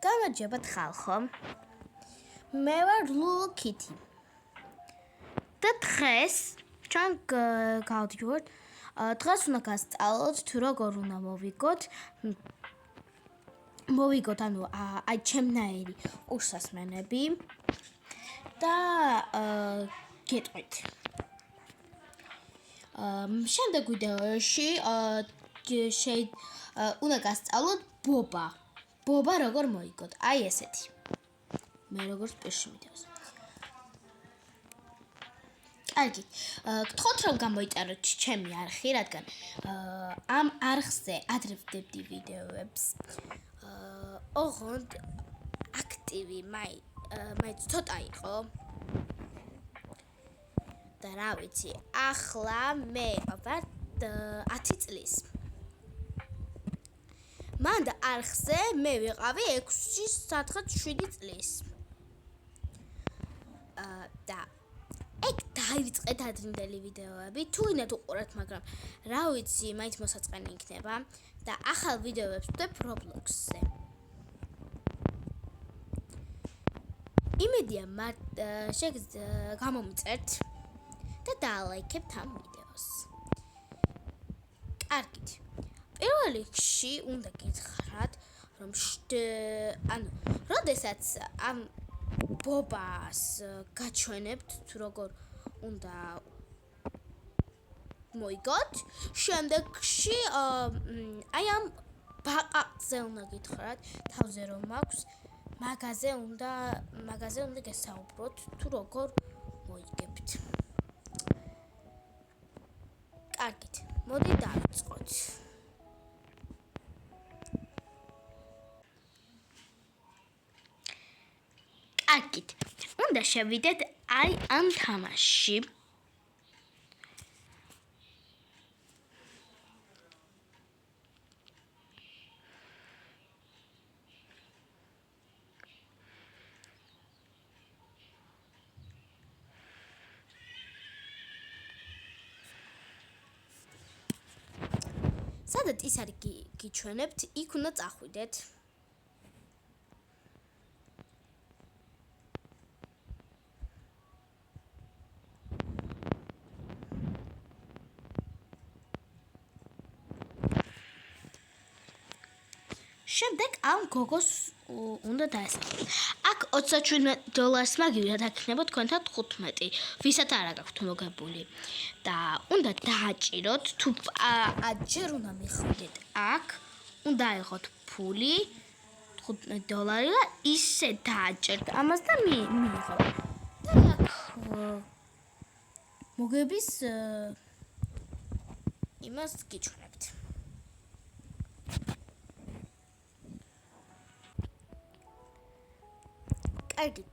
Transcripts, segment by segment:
გამარჯობათ ხალხო. მე ვარ ლულუ კიტი. და დღეს ჩვენ გავდივართ. დღეს უნდა გასწავლოთ თუ როგორ უნდა მოვიგოთ ანუ აი ჩემნაირი ურსასმენები და გეტყვით. შემდეგ ვიდეოში უნდა გასწავლოთ ბობა როგორ მოიგოთ. აი ესეთი. მე როგორც პირში ვიდეოს. კარგი. გთხოვთ რომ გამოიწეროთ ჩემი არხი, რადგან ამ არხზე ადრე ვდებდი ვიდეოებს. ოღონდ აქტივი მაინც ცოტა იყო. და რა ვიცი, ახლა მე ვარ 10 წლის. მანდა არხზე მე ვიყავი 6-7 წლის. და ეგ დაივიწყეთ ადრინდელი ვიდეოები, თუ ინად უყურეთ, მაგრამ რა ვიცი, მაინც მოსაწყენი იქნება და ახალ ვიდეოებს ვდებ Roblox-ზე. იმედია გამომიწერთ და დაალაიქებთ ამ ვიდეოს. კარგით. პირველ რიგში უნდა გითხრათ, რომ როდესაც ამ ბობას გაჩვენებთ, თუ როგორ უნდა მოიგოთ, შემდეგში აი ამ ბაყაყზე უნდა გითხრათ, თავზე რომ მაქვს, მაგაზე უნდა გესაუბროთ, თუ როგორ მოიგებთ. კარგით, მოდი დავიწყოთ. კარგით, უნდა შევიდეთ აი ამ თამაშში. სადაც ის არის გიჩვენებთ, იქ უნდა წახვიდეთ. შემდეგ ამ გოგოს უნდა დაესწროთ. აქ $27 მაგივრად აქნება თქვენთან 15, ვისაც არ აქვს მოგებული. და უნდა დააჭიროთ, თუ ჯერ უნდა მიხვიდეთ აქ, უნდა აიღოთ ფული $15 და ისე დააჭერთ ამას და მიიღოთ. და აქ მოგების იმას გიჩვენებთ. კარგი.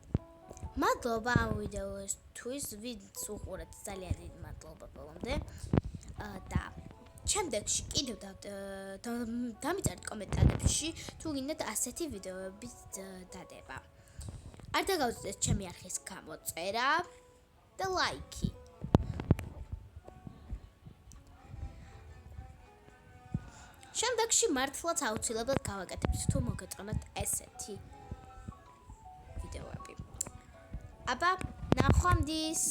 მადლობა ამ ვიდეოსთვის, ვინც უყურეთ, ძალიან დიდი მადლობა ბოლომდე. და შემდეგში კიდევ დამიწერეთ კომენტარებში, თუ გინდათ ასეთი ვიდეოების დადება. არ დაგავიწყდეთ ჩემი არხის გამოწერა და ლაიქი. შემდეგში მართლაც აუცილებლად გავაკეთებთ, თუ მოგეწონათ ესეთი ვიდეოები. აბა, ნახვამდის.